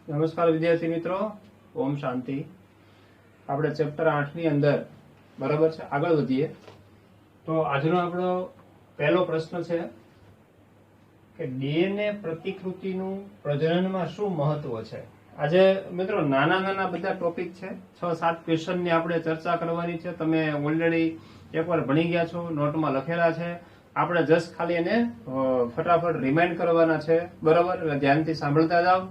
નમસ્કાર વિદ્યાર્થી મિત્રો, ઓમ શાંતિ. આપણે ચેપ્ટર 8 ની અંદર બરાબર છે, આગળ વધીએ તો આજનો આપણો પહેલો પ્રશ્ન છે કે ડીએનએ પ્રતિકૃતિનું પ્રજનનમાં શું મહત્વ છે. આજે મિત્રો નાના નાના બધા ટોપિક છે, 6-7 ક્વેશ્ચનની આપણે ચર્ચા કરવાની છે. તમે ઓલરેડી એકવાર ભણી ગયા છો, નોટમાં લખેલા છે. આપણે જસ્ટ ખાલી એને ફટાફટ રિમાઇન્ડ કરવાના છે, બરાબર. એટલે ધ્યાનથી સાંભળતા જાઓ,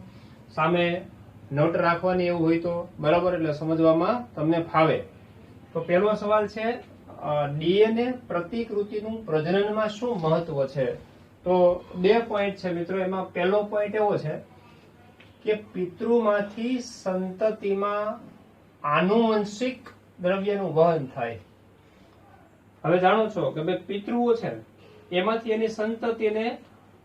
સામે નોટ રાખવાની એવું હોય તો બરાબર, એટલે સમજવામાં તમને ફાવે. તો પહેલો સવાલ છે, ડીએનએ પ્રતિકૃતિનું પ્રજનનમાં શું મહત્વ છે. તો 2 પોઈન્ટ છે મિત્રો. એમાં પહેલો પોઈન્ટ એવો છે કે પિતૃમાંથી સંતતિમાં આનુવંશિક દ્રવ્યનું વહન થાય. હવે જાણો છો કે ભાઈ પિતૃઓ છે એમાંથી એની સંતતિને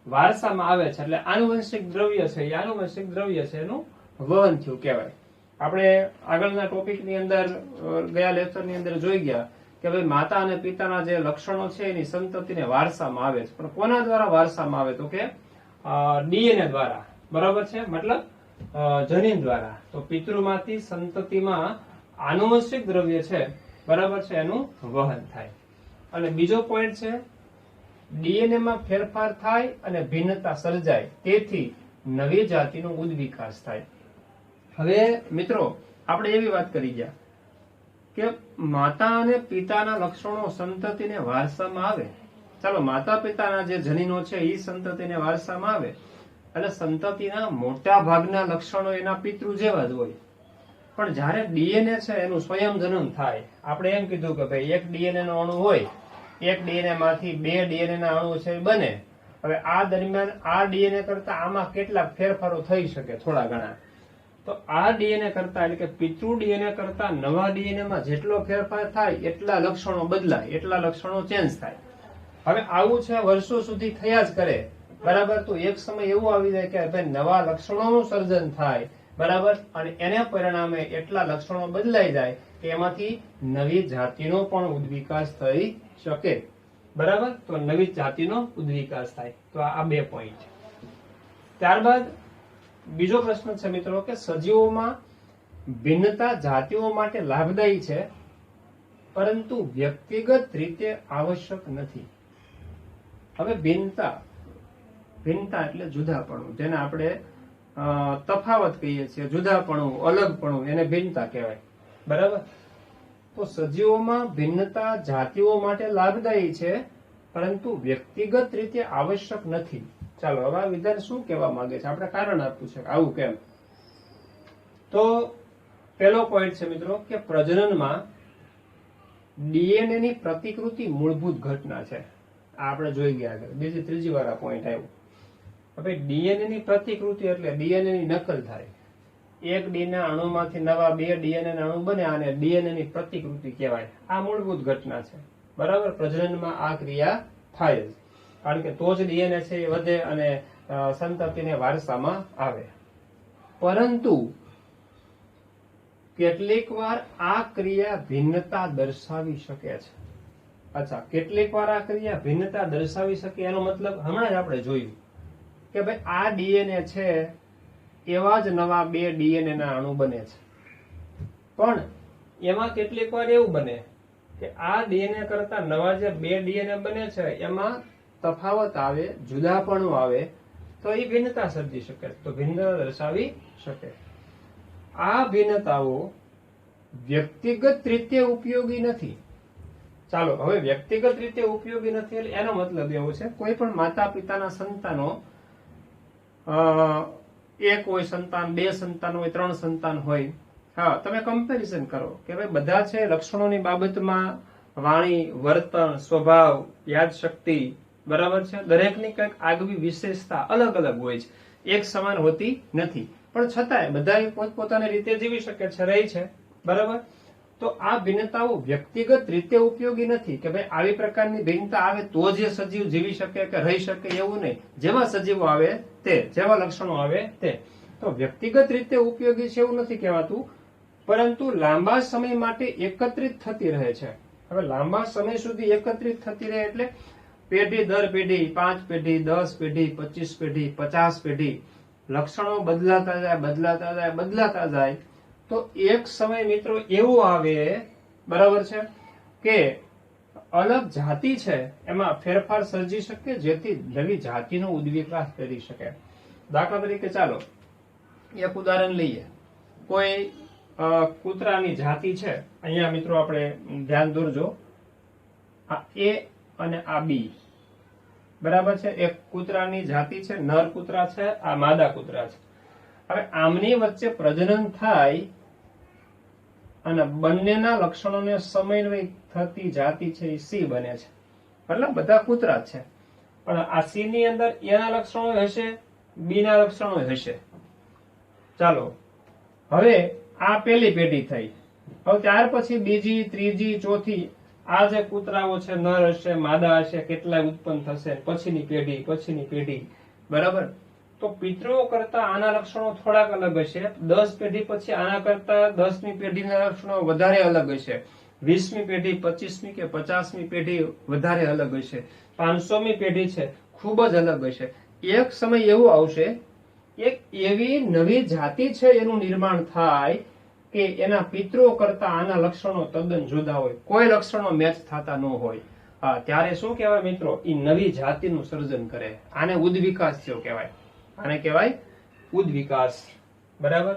વારસામાં આવે છે, એટલે આનુવંશિક દ્રવ્ય છે, એ આનુવંશિક દ્રવ્ય છે એનું વહન થયું કહેવાય. આપણે આગળના ટોપિકની અંદર ગયા લેક્ચરની અંદર જોઈ ગયા કે ભાઈ માતા અને પિતાના જે લક્ષણો છે એની સંતતિને વારસામાં આવે છે. પણ કોના દ્વારા વારસામાં આવે તો કે ડીએનએ દ્વારા, બરાબર છે, મતલબ જનીન દ્વારા. તો પિતૃમાંથી સંતતિમાં આનુવંશિક દ્રવ્ય છે, બરાબર છે, એનું વહન થાય. અને બીજો પોઈન્ટ છે, ડીએનએ માં ફેરફાર થાય અને ભિન્નતા સર્જાય, તેથી નવી જાતિનો ઉદ્વિકાસ થાય. હવે મિત્રો આપણે એવી વાત કરી ગયા કે માતા અને પિતાના લક્ષણો સંતતિને વારસામાં આવે. ચાલો, માતા પિતાના જે જનીનો છે એ સંતતિને વારસામાં આવે, એટલે સંતતિના મોટા ભાગના લક્ષણો એના પિતૃ જેવા જ હોય. પણ જ્યારે ડીએનએ છે એનું સ્વયં જનન થાય, આપણે એમ કીધું કે ભાઈ એક ડીએનએ નો અણુ હોય, એક ડીએનએ માંથી 2 ડીએનએ ના અણુ છે બને. હવે આ દરમિયાન આ ડીએનએ કરતા આમાં કેટલાક ફેરફારો થઈ શકે, થોડા ઘણા. તો આ ડીએનએ કરતા, એટલે કે પિતૃ ડીએનએ કરતા નવા ડીએનએ માં જેટલો ફેરફાર થાય એટલા લક્ષણો બદલાય, એટલા લક્ષણો ચેન્જ થાય. હવે આવું છે વર્ષો સુધી થયા જ કરે, બરાબર. તો એક સમય એવું આવી જાય કે ભાઈ નવા લક્ષણોનું સર્જન થાય, બરાબર, અને એને પરિણામે એટલા લક્ષણો બદલાઈ જાય કે એમાંથી નવી જાતિનો પણ ઉદ્વિકાસ થઈ શકે, બરાબર. તો નવી જાતિનો ઉદ્વિકાસ થાય. તો આ 2 પોઈન્ટ. ત્યારબાદ બીજો પ્રશ્ન છે મિત્રો કે સજીવોમાં ભિન્નતા જાતિઓ માટે લાભદાયી છે, પરંતુ વ્યક્તિગત રીતે આવશ્યક નથી. હવે ભિન્નતા એટલે જુદાપણું, જેને આપણે તફાવત કહીએ છીએ, જુદાપણું, અલગપણું, એને ભિન્નતા કહેવાય, બરાબર. તો સજીવોમાં ભિન્નતા જાતિઓ માટે લાભદાયી છે, પરંતુ વ્યક્તિગત રીતે આવશ્યક નથી. ચાલો, હવે આ વિધાન શું કહેવા માંગે છે, આપણે કારણ આપ્યું છે આવું કેમ. તો પહેલો પોઈન્ટ છે મિત્રો કે પ્રજનનમાં ડીએનએ ની પ્રતિકૃતિ મૂળભૂત ઘટના છે. આ આપણે જોઈ ગયા. ત્રીજી વાર આ પોઈન્ટ આવ્યો. હવે ડીએનએ ની પ્રતિકૃતિ એટલે ડીએનએ ની નકલ થાય. એક ડીએનએ અણુમાંથી નવા 2 ડીએનએ ના અણુ બને, અને ડીએનએ ની પ્રતિકૃતિ કહેવાય. આ મૂળભૂત ઘટના છે, બરાબર. પ્રજનનમાં આ ક્રિયા થાય જ, કારણ કે તો જ ડીએનએ છે એ વધે અને સંતતિને વારસામાં આવે. પરંતુ કેટલીક વાર આ ક્રિયા ભિન્નતા દર્શાવી શકે છે. અચ્છા, કેટલીક વાર આ ક્રિયા ભિન્નતા દર્શાવી શકે એનો મતલબ હમણાં જ આપણે જોયું કે ભાઈ આ ડીએનએ છે એવા જ નવા 2 ડીએનએ ના અણુ બને છે. પણ એમાં કેટલીક વાર એવું બને કે આ ડીએનએ કરતા નવા જે 2 ડીએનએ બને છે એમાં તફાવત આવે, જુદાપણું આવે, તો એ ભિન્નતા સર્જી શકે, તો ભિન્નતા દર્શાવી શકે. આ ભિન્નતાઓ વ્યક્તિગત રીતે ઉપયોગી નથી. ચાલો, હવે વ્યક્તિગત રીતે ઉપયોગી નથી એટલે એનો મતલબ એવો છે, કોઈ પણ માતા પિતાના સંતાનો, એક હોય સંતાન, 2 સંતાન હોય, 3 સંતાન હોય. હા, તમે કમ્પેરિઝન કરો કે ભાઈ બધા છે લક્ષણોની બાબતમાં, વાણી, વર્તન, સ્વભાવ, યાદશક્તિ, બરાબર છે, દરેકની કંઈક આગવી વિશેષતા અલગ અલગ હોય છે, એક સમાન હોતી નથી. પણ છતાંય બધા પોતપોતાની રીતે જીવી શકે છે, રહી છે, બરાબર. તો આ ભિન્નતાઓ વ્યક્તિગત રીતે ઉપયોગી નથી કે ભાઈ આવી પ્રકારની ભિન્નતા આવે તો જે સજીવ જીવી શકે કે રહી શકે, એવું નહીં. જેવા સજીવો આવે તે, જેવા લક્ષણો આવે તે. તો વ્યક્તિગત રીતે ઉપયોગી છે એવું નથી કહેવાતું, પરંતુ લાંબા સમય માટે એકત્રિત થતી રહે છે. હવે લાંબા સમય સુધી એકત્રિત થતી રહે એટલે પેઢી દર પેઢી, 5 પેઢી, 10 પેઢી, 25 પેઢી, 50 પેઢી, લક્ષણો બદલાતા જાય બદલાતા જાય બદલાતા જાય તો એક સમય મિત્રો એવો આવે, બરાબર છે, કે અલગ જાતિ છે એમાં ફેરફાર સર્જી શકે જેથી નવી જાતિનો ઉદ્વિકાસ કરી શકે. દાખલા તરીકે ચાલો એક ઉદાહરણ લઈએ. કોઈ કૂતરાની જાતિ છે, અહીંયા મિત્રો આપણે ધ્યાન દોરજો, આ એ અને આ બી, બરાબર છે. એક કૂતરાની જાતિ છે, નર કૂતરા છે, આ માદા કૂતરા છે. હવે આમની વચ્ચે પ્રજનન થાય અને બંનેના લક્ષણોને સમન્વય થતી જાતિ છે એ સી બને છે. મતલબ બધા કૂતરા છે, પણ આ સી ની અંદર એના લક્ષણો હશે, બી ના લક્ષણો હશે. ચાલો, હવે આ પહેલી પેઢી થઈ. હવે ત્યાર પછી બીજી, ત્રીજી, ચોથી, આ જે કૂતરાઓ છે નર હશે, માદા હશે, કેટલાય ઉત્પન્ન થશે, પછીની પેઢી, બરાબર. તો પિતૃઓ કરતા આના લક્ષણો થોડાક અલગ હશે. 10 પેઢી પછી આના કરતા 10મી પેઢીના લક્ષણો વધારે અલગ હશે. 20મી પેઢી, 25મી કે 50મી પેઢી વધારે અલગ હશે. 500મી પેઢી છે ખૂબ જ અલગ હશે. એક સમય એવો આવશે, એક એવી નવી જાતિ છે એનું નિર્માણ થાય કે એના પિતૃઓ કરતા આના લક્ષણો તદ્દન જુદા હોય, કોઈ લક્ષણો મેચ થતા ન હોય. ત્યારે શું કહેવાય મિત્રો? એ નવી જાતિનું સર્જન કરે. આને ઉદ્વિકાસ થયો કહેવાય. આને કહેવાય ઉદ્વિકાસ, બરાબર.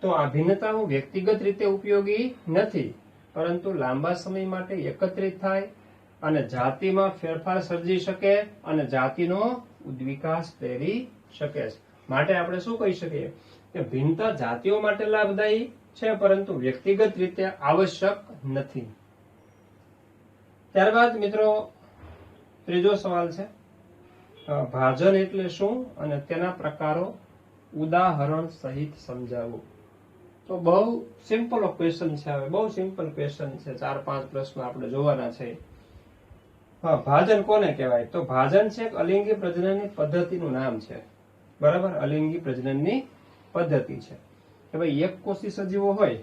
તો આ ભિન્નતાઓ વ્યક્તિગત રીતે ઉપયોગી નથી, પરંતુ લાંબા સમય માટે એકત્રિત થાય અને જાતિમાં ફેરફાર સર્જી શકે અને જાતિનો ઉદ્વિકાસ પ્રેરી શકે છે. માટે આપણે શું કહી શકીએ કે ભિન્નતા જાતિઓ માટે લાભદાયી છે, પરંતુ વ્યક્તિગત રીતે આવશ્યક નથી. ત્યારબાદ મિત્રો ત્રીજો સવાલ છે, ભાજન એટલે શું અને તેના પ્રકારો ઉદાહરણ સહિત સમજાવો. તો બહુ સિમ્પલ ક્વેશ્ચન છે. હવે બહુ સિમ્પલ ક્વેશ્ચન છે, 4-5 પ્રશ્નો આપણે જોવાના છે. ભાજન કોને કહેવાય? તો ભાજન છે એક અલિંગી પ્રજનનની પદ્ધતિનું નામ છે, બરાબર. અલિંગી પ્રજનનની પદ્ધતિ છે કે ભાઈ એક કોષી સજીવો હોય,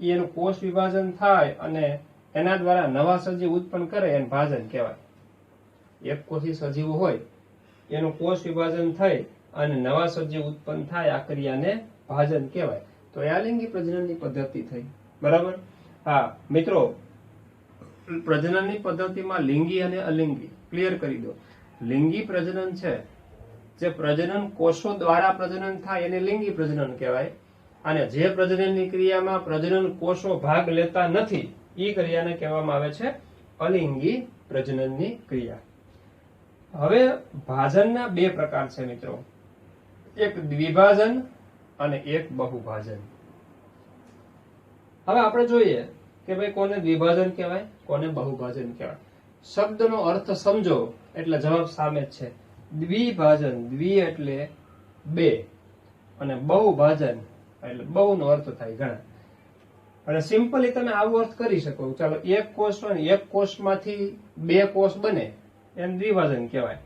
એનું કોષ વિભાજન થાય અને એના દ્વારા નવા સજીવ ઉત્પન્ન કરે, એને ભાજન કહેવાય. એક કોષી સજીવો હોય, એનું કોષ વિભાજન થઈ અને નવા સજીવ ઉત્પન્ન થાય, આ ક્રિયાને ભાજન કહેવાય. તો એ અલિંગી પ્રજનનની પદ્ધતિ થઈ, બરાબર. હા મિત્રો, પ્રજનનની પદ્ધતિમાં લિંગી અને અલિંગી ક્લિયર કરી દો. લિંગી પ્રજનન છે, જે પ્રજનન કોષો દ્વારા પ્રજનન થાય એને લિંગી પ્રજનન કહેવાય. અને જે પ્રજનનની ક્રિયામાં પ્રજનન કોષો ભાગ લેતા નથી, એ ક્રિયાને કહેવામાં આવે છે અલિંગી પ્રજનનની ક્રિયા. હવે ભાજનના બે પ્રકાર છે મિત્રો, એક દ્વિભાજન અને એક બહુભાજન. હવે આપણે જોઈએ કે ભાઈ કોને દ્વિભાજન કહેવાય, કોને બહુભાજન કહેવાય. શબ્દનો અર્થ સમજો એટલે જવાબ સામે જ છે. દ્વિભાજન, દ્વિ એટલે બે, અને બહુભાજન એટલે બહુ નો અર્થ થાય ઘણા. અને સિમ્પલી તમે આવો અર્થ કરી શકો. ચાલો, એક કોષ હોય ને, એક કોષમાંથી બે કોષ બને એને દ્વિભાજન કહેવાય,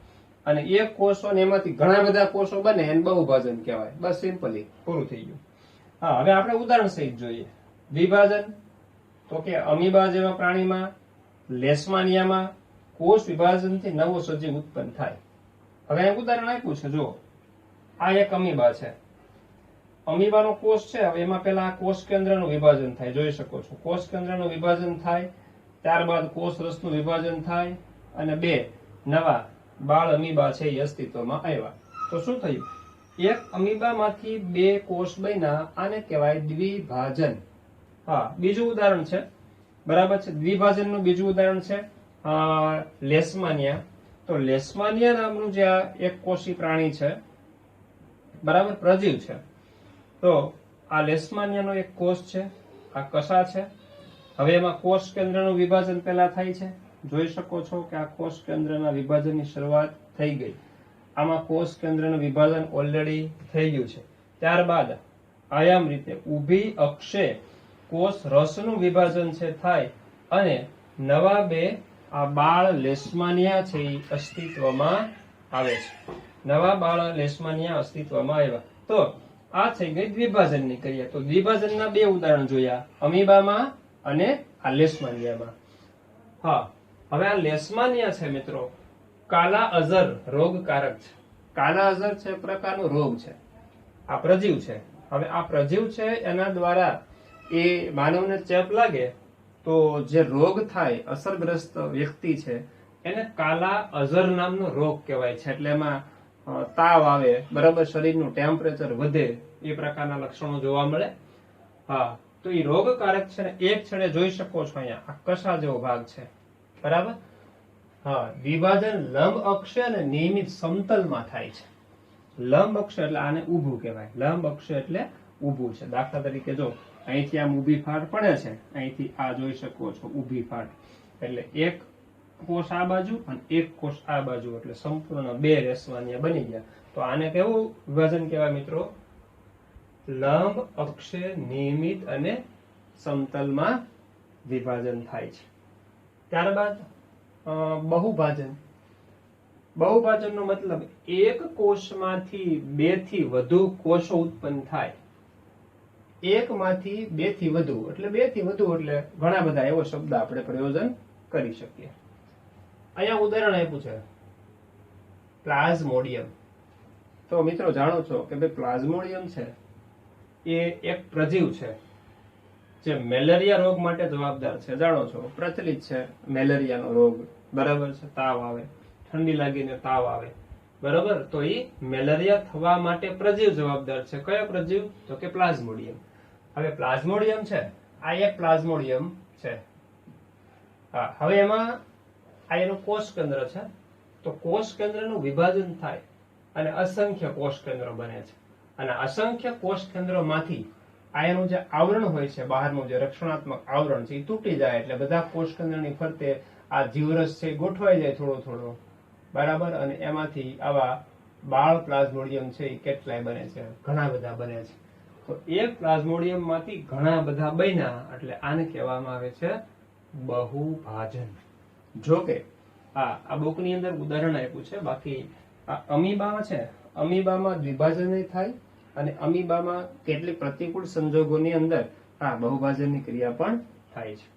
અને એક કોષ હોય ને એમાંથી ઘણા બધા કોષો બને એને બહુભાજન કહેવાય. બસ સિમ્પલી પૂરું થઈ ગયું. હા, હવે આપણે ઉદાહરણ સહિત જોઈએ. દ્વિભાજન તો કે અમીબા જેવા પ્રાણીમાં, લેશમાનિયામાં કોષ વિભાજનથી નવો સજીવ ઉત્પન્ન થાય. હવે ઉદાહરણ આપ્યું છે, જો આ એક અમીબા છે. અમીબાનો કોષ છે. હવે એમાં પેલા કોષ કેન્દ્રનું વિભાજન થાય, જોઈ શકો છો. કોષ કેન્દ્રનું વિભાજન થાય, ત્યારબાદ કોષ રસનું વિભાજન થાય, અને બે નવા બાળ અમીબા છે એ અસ્તિત્વમાં આવ્યા. તો શું થયું? એક અમીબામાંથી બે કોષ બન્યા, આને કહેવાય દ્વિભાજન. હા, બીજું ઉદાહરણ છે, બરાબર છે. દ્વિભાજનનું બીજું ઉદાહરણ છે લેશમાનિયા. તો લેશમાનિયા નામનું જે એક કોષી પ્રાણી છે, બરાબર, પ્રજીવ છે. તો આ લેશમાનિયાનો એક કોષ છે, આ કશા છે. હવે એમાં કોષ કેન્દ્રનું વિભાજન પહેલા થાય છે, જોઈ શકો છો કે આ કોષ કેન્દ્રના વિભાજનની શરૂઆત થઈ ગઈ. આમાં કોષ કેન્દ્રનું વિભાજન ઓલરેડી થઈ ગયું છે. ત્યારબાદ આયામ રીતે ઊભી અક્ષે કોષ રસનું વિભાજન છે થાય, અને નવા બે આ બાળ લેશમાનિયા છે એ અસ્તિત્વમાં આવે છે. નવા બાળ લેશમાનિયા અસ્તિત્વમાં આવ્યા. તો આ થઈ ગઈ દ્વિભાજનની ક્રિયા. તો દ્વિભાજનના બે ઉદાહરણ જોયા, અમીબામાં અને આ લેશમાનિયામાં. હા, હવે આ લેશમાનિયા છે મિત્રો, કાલા અઝર રોગકારક છે. કાલા અઝર છે પ્રકારનો રોગ છે, આ પ્રજીવ છે. હવે આ પ્રજીવ છે એના દ્વારા એ માનવને ચેપ લાગે તો જે રોગ થાય, અસરગ્રસ્ત વ્યક્તિ છે એને કાલા અઝર નામનો રોગ કહેવાય છે. એટલે એમાં તાવ આવે, બરાબર, શરીરનું ટેમ્પરેચર વધે, એ પ્રકારના લક્ષણો જોવા મળે. હા, તો એ રોગકારક છે ને એક છેડે જોઈ શકો છો અહીંયા આ કશા જેવો ભાગ છે, બરાબર. હા, વિભાજન લંબ અક્ષ અને નિયમિત સમતલમાં થાય છે. લંબ અક્ષ એટલે આને ઊભું કહેવાય. લંબ અક્ષ એટલે ઊભું છે. દાખલા તરીકે જો અહીંથી આમ ઊભી ફાટ પડે છે, અહીંથી આ જોઈ શકો છો ઊભી ફાટ, એટલે એક કોષ આ બાજુ અને એક કોષ આ બાજુ, એટલે સંપૂર્ણ બે રેસવાનિયા બની ગયા. તો આને કેવું વિભાજન કહેવાય મિત્રો? લંબ અક્ષે નિયમિત અને સમતલમાં વિભાજન થાય છે. ત્યારબાદ બહુભાજન. બહુભાજનનો મતલબ એક કોષમાંથી બે થી વધુ કોષો ઉત્પન્ન થાય. એકમાંથી બે થી વધુ એટલે બે થી વધુ એટલે ઘણા બધા, એવો શબ્દ આપણે પ્રયોજન કરી શકીએ. અહીંયા ઉદાહરણ આપ્યું છે પ્લાઝ્મોડિયમ. તો મિત્રો જાણો છો કે ભાઈ પ્લાઝ્મોડિયમ છે એ એક પ્રજીવ છે જે મેલેરિયા રોગ માટે જવાબદાર છે. જાણો છો, પ્રચલિત છે મેલેરિયાનો રોગ, બરાબર છે. તાવ આવે, ઠંડી લાગીને તાવ આવે, બરાબર, તો એ મેલેરિયા થવા માટે પ્રજીવ જવાબદાર છે. કયો પ્રજીવ? તો કે પ્લાઝ્મોડિયમ. હવે પ્લાઝ્મોડિયમ છે, આ એક પ્લાઝ્મોડિયમ છે. હા, હવે એમાં આ એનું કોષ કેન્દ્ર છે. તો કોષ કેન્દ્રનું વિભાજન થાય અને અસંખ્ય કોષ કેન્દ્રો બને છે. અને અસંખ્ય કોષ કેન્દ્રોમાંથી આ એનું જે આવરણ હોય છે, બહારનું જે રક્ષણાત્મક આવરણ છે, એ તૂટી જાય એટલે બધા કોષ કેન્દ્રની ફરતે આ જીવરસ છે ગોઠવાઈ જાય થોડો થોડો, બરાબર. અને એમાંથી આવા બાળ પ્લાઝ્મોડિયમ છે એ કેટલાય બને છે, ઘણા બધા બને છે. તો એક પ્લાઝ્મોડિયમ માંથી ઘણા બધા બન્યા એટલે આને કહેવામાં આવે છે બહુભાજન. જો કે આ બુકની અંદર ઉદાહરણ આપ્યું છે, બાકી આ અમીબા છે, અમીબામાં વિભાજન થાય અને અમીબામાં કેટલીક પ્રતિકૂળ સંજોગોની અંદર આ બહુભાજનની ક્રિયા પણ થાય છે.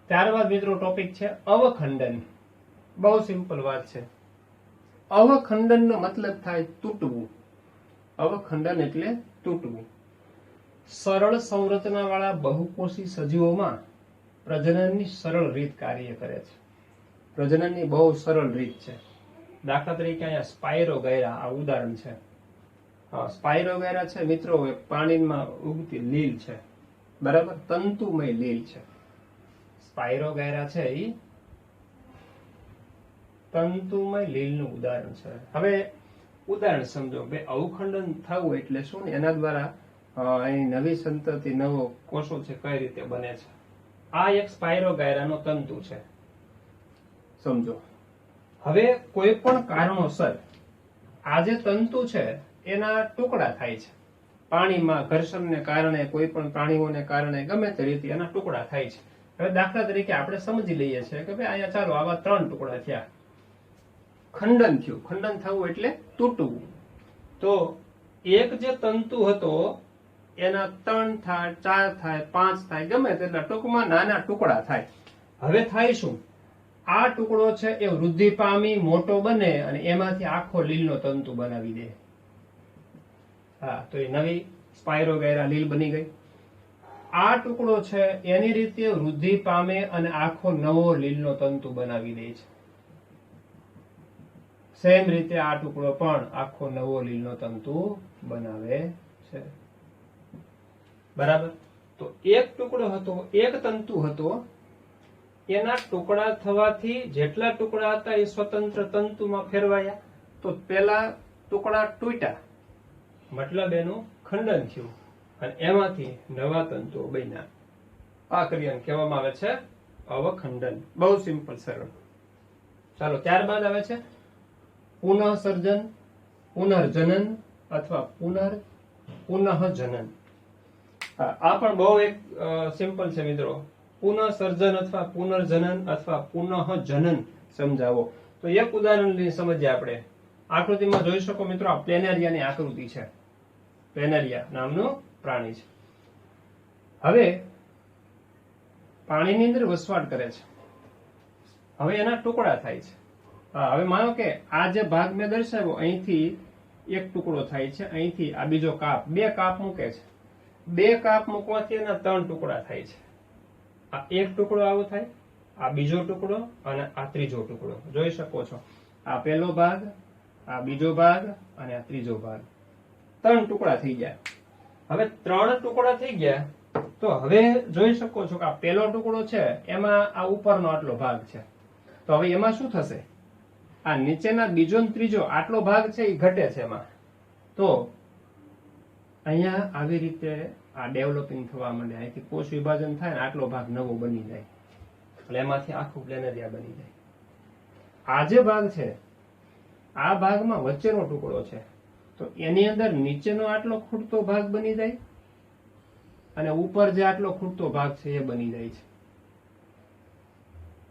ત્યારબાદ મિત્રો ટોપિક છે અવખંડન. બહુ સિમ્પલ વાત છે. અવખંડનનો મતલબ થાય તૂટવું. અવખંડન એટલે તૂટવું. સરળ સંરચના વાળા બહુકોષી સજીવોમાં પ્રજનનની સરળ રીત કાર્ય કરે છે. પ્રજનનની બહુ સરળ રીત છે. દાખલા તરીકે અહીંયા સ્પાયરોગાયરા આ ઉદાહરણ છે. સ્પાયરોગાયરા છે મિત્રો પાણીમાં ઉગતી લીલ છે, બરાબર, તંતુમય લીલ છે. સ્પાયરોગાયરા છે એ તંતુમય લીલનું ઉદાહરણ છે. હવે ઉદાહરણ સમજો બે અવખંડન થવું એટલે શું ને, એના દ્વારા અહીં નવી સંતતિ, નવો કોષો છે કઈ રીતે બને છે. આ એક સ્પાયરોગાયરાનો તંતુ છે, સમજો. હવે કોઈ પણ કારણોસર આ જે તંતુ છે એના ટુકડા થાય છે. પાણીમાં ઘર્ષણને કારણે, કોઈ પણ પ્રાણીઓને કારણે, ગમે તે રીતે એના ટુકડા થાય છે. હવે દાખલા તરીકે આપણે સમજી લઈએ છીએ કે ભાઈ અહીંયા ચાલો આવા 3 ટુકડા થયા, ખંડન થયું. ખંડન થવું એટલે તૂટવું. તો એક જે તંતુ હતો એના 3 થાય, 4 થાય, 5 થાય, ગમે તેટલા, ટૂંકમાં નાના ટુકડા થાય. હવે થાય શું? આ ટુકડો છે એ વૃદ્ધિ પામી મોટો બને અને એમાંથી આખો લીલનો તંતુ બનાવી દે. હા, તો એ નવી સ્પાયરોગાયરા લીલ બની ગઈ. આ ટુકડો છે એની રીતે વૃદ્ધિ પામે અને આખો નવો લીલનો તંતુ બનાવી દે છે. સેમ રીતે આ ટુકડો પણ આખો નવો લીલનો તંતુ બનાવે છે, બરાબર. તો એક ટુકડો હતો, એક તંતુ હતો, એના ટુકડા થવાથી જેટલા ટુકડા હતા એ સ્વતંત્ર તંતુમાં ફેરવાયા. તો પેલા ટુકડા તૂટ્યા, મતલબ એનું ખંડન થયું અને એમાંથી નવા તંતુઓ બન્યા. આ ક્રિયાને કહેવામાં આવે છે અવખંડન. બહુ સિમ્પલ, સરળ. ચાલો ત્યારબાદ આવે છે પુનઃસર્જન, પુનર્જનન અથવા પુનઃજનન. આ પણ બહુ એક સિમ્પલ છે મિત્રો. પુનઃસર્જન અથવા પુનર્જનન અથવા પુનઃજનન સમજાવો. તો એક ઉદાહરણ લઈને સમજીએ આપણે. આકૃતિમાં જોઈ શકો મિત્રો, આ પ્લેનેરિયાની આકૃતિ છે. પ્લેનેરિયા નામનું પ્રાણી છે. હવે પાણીની અંદર વસવાટ કરે છે. હવે એના ટુકડા થાય છે. હા, હવે માનો કે આ જે ભાગ મેં દર્શાવ્યો અહીંથી એક ટુકડો થાય છે, અહીંથી આ બીજો કાપ, બે કાપ મૂકે છે. બે કાપ મૂકવાથી એના 3 ટુકડા થાય છે. આ એક ટુકડો આવો થાય, આ બીજો ટુકડો અને આ ત્રીજો ટુકડો. જોઈ શકો છો, આ પહેલો ભાગ, આ બીજો ભાગ અને આ ત્રીજો ભાગ. 3 ટુકડા થઈ ગયા. હવે 3 ટુકડા થઈ ગયા તો હવે જોઈ શકો છો કે આ પહેલો ટુકડો છે એમાં આ ઉપરનો આટલો ભાગ છે. તો હવે એમાં શું થશે? આ નીચેના બીજો ને ત્રીજો આટલો ભાગ છે એ ઘટે છે એમાં. તો અહીંયા આવી રીતે આ ડેવલપિંગ થવા માંડે. અહીંથી કોષ વિભાજન થાય ને આટલો ભાગ નવો બની જાય, એટલે એમાંથી આખું પ્લેનેરિયા બની જાય. આ જે ભાગ છે આ ભાગમાં વચ્ચેનો ટુકડો છે, તો એની અંદર નીચેનો આટલો ખૂટતો ભાગ બની જાય અને ઉપર જે આટલો ખૂટતો ભાગ છે એ બની જાય છે.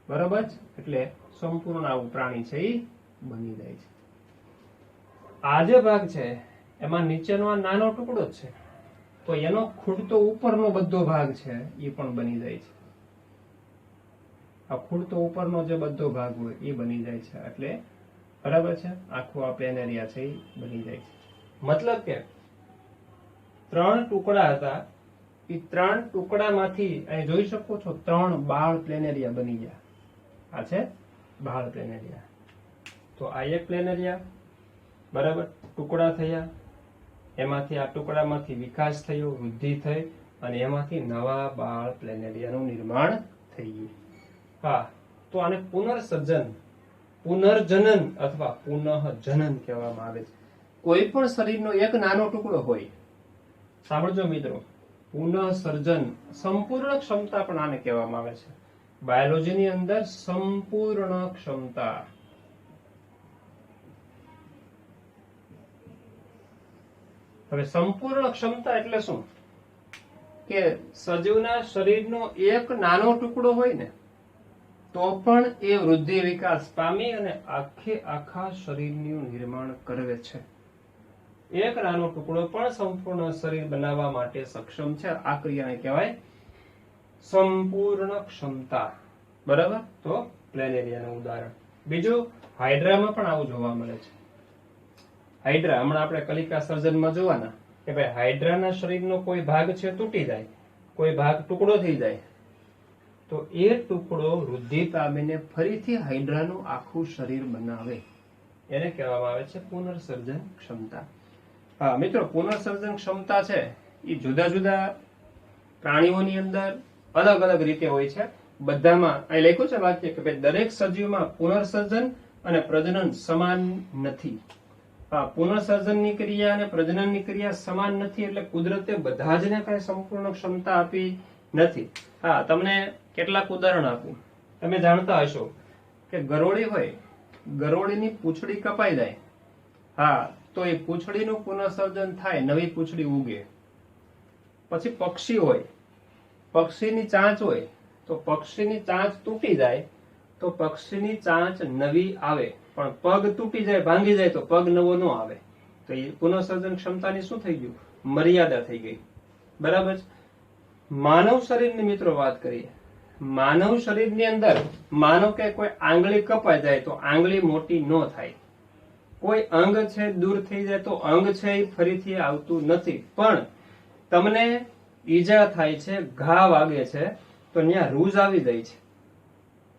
બરોબર છે? એટલે સંપૂર્ણ આવું પ્રાણી છે એ બની જાય છે. આ જે ભાગ છે એમાં નીચેનો આ નાનો ટુકડો જ છે, તો એનો ખૂટતો ઉપરનો બધો ભાગ છે એ પણ બની જાય છે. આ ખૂટતો ઉપરનો જે બધો ભાગ હોય એ બની જાય છે. એટલે બરાબર છે, આખું આ પ્લેનેરિયા છે એ બની જાય છે. મતલબ કે 3 ટુકડા હતા, એ 3 ટુકડામાંથી અહીં જોઈ શકો છો 3 બાળ પ્લેનેરિયા બની ગયા. આ છે બાળ પ્લેનેરિયા. તો આ એક પ્લેનેરિયા, બરાબર, ટુકડા થયા, એમાંથી આ ટુકડામાંથી વિકાસ થયો, વૃદ્ધિ થઈ અને એમાંથી નવા બાળ પ્લેનેરિયાનું નિર્માણ થઈ ગયું. હા, તો આને પુનર્સર્જન, પુનર્જનન અથવા પુનઃજનન કહેવામાં આવે છે. કોઈ પણ શરીરનો એક નાનો ટુકડો હોય, સાંભળજો મિત્રો, પુનઃસર્જન, સંપૂર્ણ ક્ષમતા પણ આને કહેવામાં આવે છે. બાયોલોજીની અંદર સંપૂર્ણ ક્ષમતા. હવે સંપૂર્ણ ક્ષમતા એટલે શું? કે સજીવના શરીરનો એક નાનો ટુકડો હોય ને તો પણ એ વૃદ્ધિ વિકાસ પામી અને આખા શરીરનું નિર્માણ કરે છે. એક નાનો ટુકડો પણ સંપૂર્ણ શરીર બનાવવા માટે સક્ષમ છે. આ ક્રિયાને કહેવાય સંપૂર્ણ ક્ષમતા. બરાબર? તો પ્લેનેરિયાનું ઉદાહરણ. બીજું, હાઇડ્રામાં પણ આવું જોવા મળે છે. હાઇડ્રા હમણાં આપણે કલિકા સર્જનમાં જોવાના કે ભાઈ હાઇડ્રાના શરીરનો કોઈ ભાગ છે તૂટી જાય, કોઈ ભાગ ટુકડો થઈ જાય, તો એ ટુકડો વૃદ્ધિ પામીને ફરીથી હાઇડ્રાનું આખું શરીર બનાવે. એને કહેવામાં આવે છે પુનર્સર્જન ક્ષમતા. હા મિત્રો, પુનર્સર્જન ક્ષમતા છે એ જુદા જુદા પ્રાણીઓની અંદર અલગ અલગ રીતે હોય છે. બધામાં અહીં લખ્યું છે વાક્ય કે ભાઈ દરેક સજીવમાં પુનર્સર્જન અને પ્રજનન સમાન નથી. હા, પુનર્સર્જનની ક્રિયા અને પ્રજનનની ક્રિયા સમાન નથી, એટલે કુદરતે બધા જ ને કઈ સંપૂર્ણ ક્ષમતા આપી નથી. હા, તમને કેટલાક ઉદાહરણ આપું. તમે જાણતા હશો કે ગરોળી હોય, ગરોળીની પૂંછડી કપાઈ જાય, હા, તો એ પૂંછડીનું પુનઃસર્જન થાય, નવી પૂંછડી ઉગે. પછી પક્ષી હોય, પક્ષીની ચાંચ હોય, તો પક્ષીની ચાંચ તૂટી જાય તો પક્ષીની ચાંચ નવી આવે, પણ પગ તૂટી જાય, ભાંગી જાય તો પગ નવો ન આવે. તો એ પુનઃસર્જન ક્ષમતાની શું થઈ ગયું? મર્યાદા થઈ ગઈ. બરાબર? માનવ શરીરની મિત્રો વાત કરીએ. માનવ શરીરની અંદર માનો કે કોઈ આંગળી કપાઈ જાય તો આંગળી મોટી ન થાય, કોઈ અંગ છે દૂર થઈ જાય તો અંગ છે એ ફરીથી આવતું નથી. પણ તમને ઈજા થાય છે, ઘા વાગે છે, તો ત્યાં રૂઝ આવી જાય છે.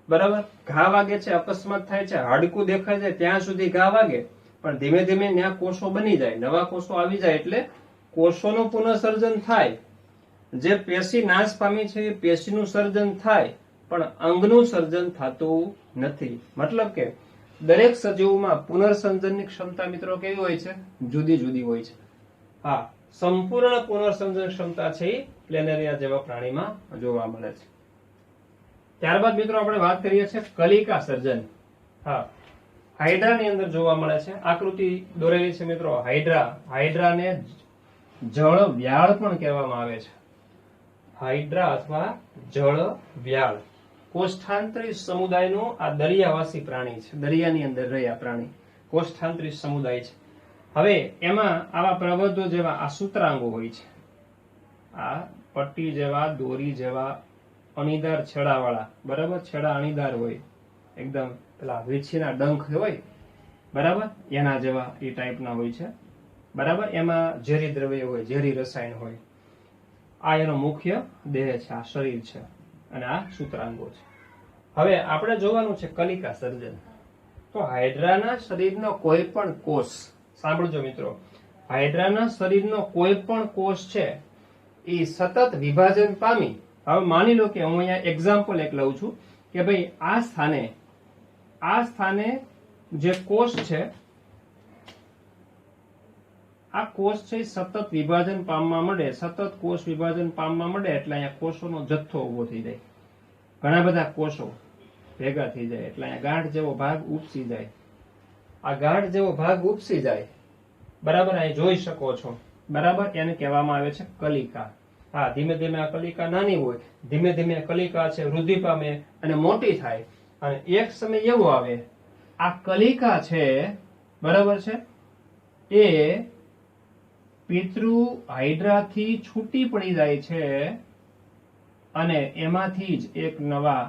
બરાબર? ઘા વાગે છે, અકસ્માત થાય છે, હાડકું દેખાય છે, ત્યાં સુધી ઘા વાગે, પણ ધીમે ધીમે ત્યાં કોષો બની જાય, નવા કોષો આવી જાય, એટલે કોષોનું પુનઃસર્જન થાય. જે પેશી નાશ પામી છે એ પેશીનું સર્જન થાય, પણ અંગનું સર્જન થતું નથી. મતલબ કે દરેક સજીવમાં પુનર્સર્જનની ક્ષમતા મિત્રો કેવી હોય છે? જુદી જુદી હોય છે. હા, સંપૂર્ણ પુનર્સર્જન ક્ષમતા છે એ પ્લેનેરિયા જેવા પ્રાણીમાં જોવા મળે છે. ત્યારબાદ મિત્રો આપણે વાત કરીએ છીએ કલિકા સર્જન. હા, હાઇડ્રાની અંદર જોવા મળે છે. આકૃતિ દોરેલી છે મિત્રો. હાઇડ્રાને જળ વ્યાળ પણ કહેવામાં આવે છે. હાઇડ્રા અથવા જળ વ્યાળ કોષ્ઠાંતરી સમુદાયનું આ દરિયાવાસી પ્રાણી છે. દરિયાની અંદર રહ્યા પ્રાણી કોષ્ઠાંતરી સમુદાય છે. હવે એમાં આવા પ્રબંધો જેવા આ સૂત્રાંગો હોય છે, આ પટ્ટી જેવા, દોરી જેવા અણીદાર છેડાવાળા, બરાબર, છેડા અણીદાર હોય, એકદમ પેલા વીછીના ડંખ હોય બરાબર, એના જેવા એ ટાઈપના હોય છે બરાબર. એમાં ઝેરી દ્રવ્ય હોય, ઝેરી રસાયણ હોય. આ એનો મુખ્ય દેહ છે, આ શરીર છે, અને આ સૂત્રાંગો છે. હવે આપણે જોવાનું છે કલિકા સર્જન. તો હાઇડ્રાના શરીરનો કોઈ પણ કોષ, સાંભળજો મિત્રો, હાઇડ્રાના શરીરનો કોઈ પણ કોષ છે એ સતત વિભાજન પામી. હવે માની લો કે હું અહીંયા એક્ઝામ્પલ એક લઉં છું કે ભાઈ આ સ્થાને જે કોષ છે, આ કોષ છે સતત વિભાજન પામવા માંડે, સતત કોષ વિભાજન પામવા માંડે એટલે અહીંયા કોષોનો જથ્થો ઉભો થઈ જાય, ઘણા બધા કોષો ભેગા થઈ જાય એટલે અહીંયા ગાંઠ જેવો ભાગ ઉપસી જાય. આ ગાંઠ જેવો ભાગ ઉપસી જાય બરાબર, અહીં જોઈ શકો છો બરાબર. એને કહેવામાં આવે છે કલિકા. હા, ધીમે ધીમે આ કલિકા નાની હોય, ધીમે ધીમે કલિકા છે વૃદ્ધિ પામે અને મોટી થાય, અને એક સમય એવો આવે આ કલિકા છે બરાબર છે એ પિતૃ હાઇડ્રાથી છૂટી પડી જાય છે અને એમાંથી જ એક નવા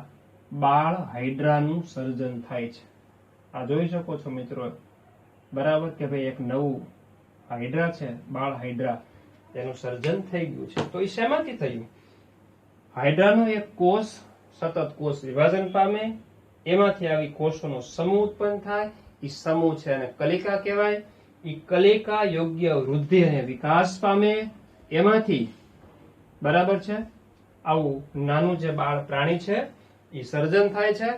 બાળ હાઇડ્રાનું સર્જન થાય છે. આ જોઈ શકો છો મિત્રો બરાબર કે ભાઈ એક નવું હાઇડ્રા છે, બાળ હાઇડ્રા, એનું સર્જન થઈ ગયું છે. તો એ શેમાંથી થયું? હાઇડ્રાનો એક કોષ સતત કોષ વિભાજન પામે, એમાંથી આવી કોષોનો સમૂહ ઉત્પન્ન થાય, એ સમૂહ છે અને કલિકા કહેવાય. એ કલિકા યોગ્ય વૃદ્ધિ અને વિકાસ પામે, એમાંથી બરાબર છે આવું નાનું જે બાળ પ્રાણી છે એ સર્જન થાય છે.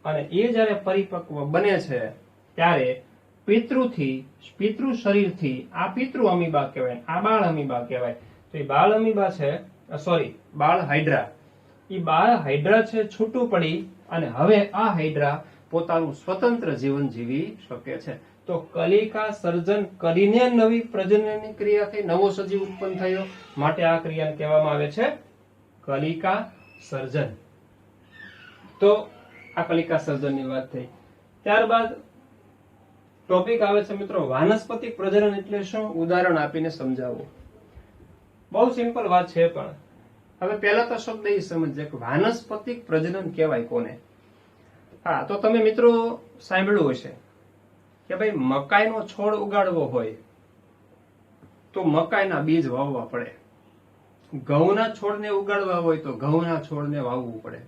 અને એ જ્યારે પરિપક્વ બને છે ત્યારે પિતૃ શરીરથી આ પિતૃ અમીબા કહેવાય, આ બાળ અમીબા કહેવાય. તો એ બાળ અમીબા છે, બાળ હાઇડ્રા, એ બાળ હાઇડ્રા છે છૂટું પડી અને હવે આ હાઇડ્રા પોતાનું સ્વતંત્ર જીવન જીવી શકે છે. તો કલિકા સર્જન કરીને નવી પ્રજનનની ક્રિયા થઈ, નવો સજીવ ઉત્પન્ન થયો, માટે આ ક્રિયાને કહેવામાં આવે છે કલિકા સર્જન. તો આ કલિકા સર્જનની વાત થઈ. ત્યારબાદ ટોપિક આવે છે મિત્રો વાનસ્પતિક પ્રજનન એટલે શું? ઉદાહરણ આપીને સમજાવો. બહુ સિમ્પલ વાત છે, પણ હવે પહેલા તો શબ્દ એ સમજે કે વાનસ્પતિક પ્રજનન કહેવાય કોને. હા, તો તમે મિત્રો સાંભળ્યું હશે કે ભાઈ મકાઈનો છોડ ઉગાડવો હોય તો મકાઈના બીજ વાવવા પડે, ઘઉંના છોડને ઉગાડવા હોય તો ઘઉંના છોડને વાવવું પડે,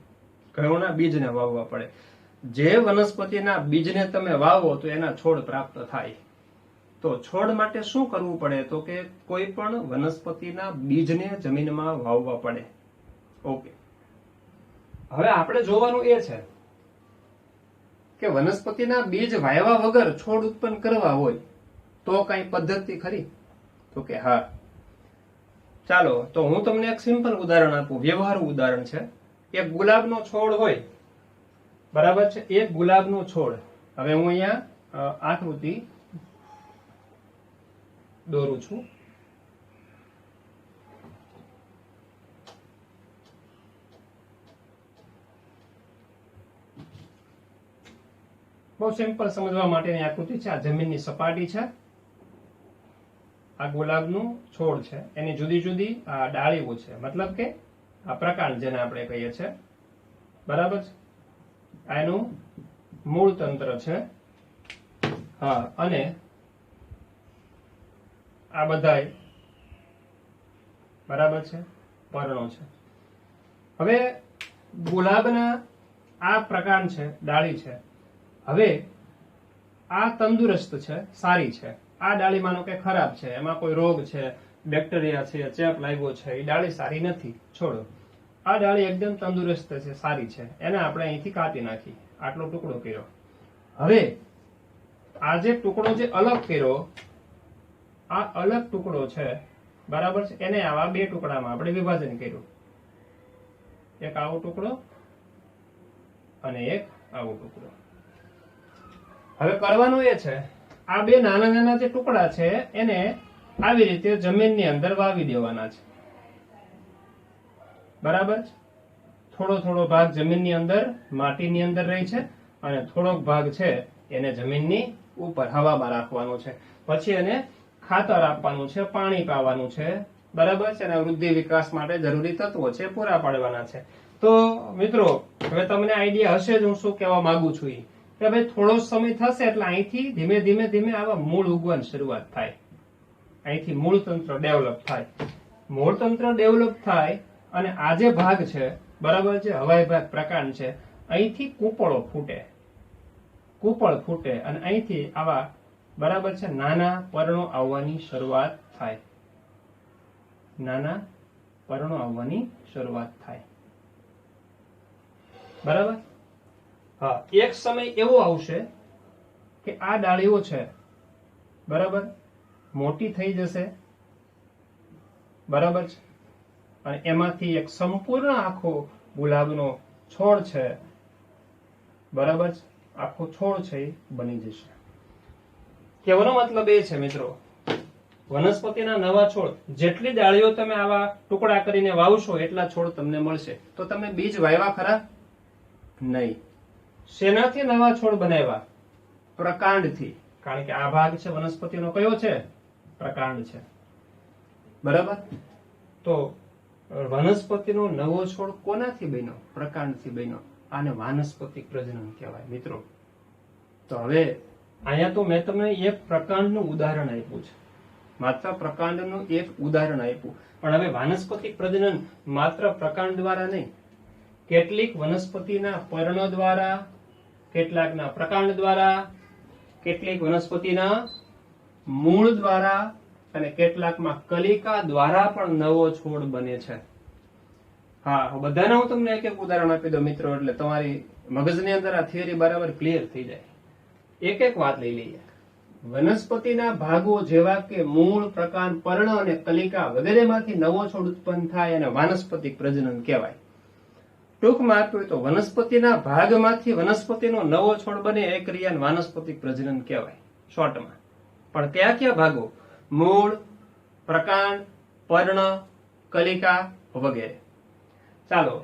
ઘઉંના બીજને વાવવા પડે. જે વનસ્પતિના બીજને તમે વાવો તો એના છોડ પ્રાપ્ત થાય. તો છોડ માટે શું કરવું પડે? તો કે કોઈ પણ વનસ્પતિના બીજને જમીનમાં વાવવા પડે. ઓકે, હવે આપણે જોવાનું એ છે કે વનસ્પતિના બીજ વાવ્યા વગર છોડ ઉત્પન્ન કરવા હોય તો કઈ પદ્ધતિ ખરી? તો કે હા. ચાલો, તો હું તમને એક સિમ્પલ ઉદાહરણ આપું, વ્યવહારુ ઉદાહરણ છે. એક ગુલાબનો છોડ હોય બરાબર છે, એક ગુલાબનો છોડ. હવે હું અહીંયા આકૃતિ દોરું છું. બહુ સિમ્પલ સમજવા માટેની આકૃતિ છે. આ જમીનની સપાટી છે, આ ગુલાબનું છોડ છે, એની જુદી જુદી આ ડાળીઓ છે, મતલબ કે આ પ્રકાંડ જેને આપણે કહીએ છીએ બરાબર છે. આ એનું મૂળ તંત્ર છે. હા, અને આ બધાય બરાબર છે પર્ણો છે. હવે ગુલાબના આ પ્રકાંડ છે, ડાળી છે. હવે આ તંદુરસ્ત છે, સારી છે. આ ડાળી માનો કે ખરાબ છે, એમાં કોઈ રોગ છે, બેક્ટેરિયા છે, ચેપ લાગ્યો છે, એ ડાળી સારી નથી, છોડો. આ ડાળી એકદમ તંદુરસ્ત છે, સારી છે, એને આપણે અહીંથી કાપી નાખી, આટલો ટુકડો કર્યો. હવે આ જે ટુકડો જે અલગ કર્યો, આ અલગ ટુકડો છે બરાબર છે, એને આવા બે ટુકડામાં આપણે વિભાજન કર્યું. એક આવો ટુકડો અને એક આવો ટુકડો. હવે કરવાનું એ છે આ બે નાના નાના જે ટુકડા છે એને આવી રીતે જમીનની અંદર વાવી દેવાના છે બરાબર છે. થોડો થોડો ભાગ જમીનની અંદર માટીની અંદર રહે છે અને થોડોક ભાગ છે એને જમીનની ઉપર હવામાં રાખવાનો છે. પછી એને ખાતર આપવાનું છે, પાણી પાવાનું છે બરાબર છે, અને વૃદ્ધિ વિકાસ માટે જરૂરી તત્વો છે પૂરા પાડવાના છે. તો મિત્રો હવે તમને આઈડિયા હશે જ હું શું કહેવા માંગુ છું, કે ભાઈ થોડો સમય થશે એટલે અહીંથી ધીમે ધીમે ધીમે આવા મૂળ ઉગવાની શરૂઆત થાય, અહીંથી મૂળ તંત્ર ડેવલપ થાય. મૂળ તંત્ર ડેવલપ થાય અને આ જે ભાગ છે બરાબર છે, હવાઈ ભાગ પ્રકાંડ છે, અહીંથી કૂપળો ફૂટે, કૂપળ ફૂટે અને અહીંથી આવા બરાબર છે નાના પર્ણો આવવાની શરૂઆત થાય, નાના પર્ણો આવવાની શરૂઆત થાય. બરાબર. હા, એક સમય એવો આવશે કે આ ડાળીઓ છે બરાબર મોટી થઈ જશે, બરાબર છે, અને એમાંથી એક સંપૂર્ણ આખો ગુલાબનો છોડ છે બરાબર છે, આખો છોડ છે એ બની જશે. કહેવાનો મતલબ એ છે મિત્રો, વનસ્પતિના નવા છોડ જેટલી ડાળીઓ તમે આવા ટુકડા કરીને વાવશો એટલા છોડ તમને મળશે. તો તમે બીજ વાવ્યા ખરા? નહીં. શેનાથી નવા છોડ બનાવ્યા? પ્રકાંડથી. કારણ કે આ ભાગ છે વનસ્પતિનો કયો છે? પ્રકાંડ છે. બરાબર. તો વનસ્પતિનો નવો છોડ કોનાથી બન્યો? પ્રકાંડથી બન્યો. આને વાનસ્પતિક પ્રજનન કહેવાય મિત્રો. તો હવે અહીંયા તો મેં તમને એક પ્રકાંડનું ઉદાહરણ આપ્યું છે, માત્ર પ્રકાંડનું એક ઉદાહરણ આપ્યું. પણ હવે વાનસ્પતિક પ્રજનન માત્ર પ્રકાંડ દ્વારા નહીં, કેટલીક વનસ્પતિના પર્ણ દ્વારા, કેટલાકના પ્રકાંડ દ્વારા, કેટલીક વનસ્પતિના મૂળ દ્વારા અને કેટલાકમાં કલિકા દ્વારા પણ નવો છોડ બને છે. હા, બધાને હું તમને એક એક ઉદાહરણ આપી દઉં મિત્રો, એટલે તમારી મગજની અંદર આ થિયરી બરાબર ક્લિયર થઈ જાય. એક એક વાત લઈ લઈએ. વનસ્પતિના ભાગો જેવા કે મૂળ, પ્રકાંડ, પર્ણ અને કલિકા વગેરેમાંથી નવો છોડ ઉત્પન્ન થાય અને વાનસ્પતિક પ્રજનન કહેવાય. ટૂંકમાં આપ્યું તો વનસ્પતિના ભાગમાંથી વનસ્પતિનો નવો છોડ બને એ ક્રિયાને વાનસ્પતિક પ્રજનન કહેવાય શોર્ટમાં. પણ કયા કયા ભાગો? મૂળ, પ્રકાંડ, પર્ણ, કલિકા વગેરે. ચાલો,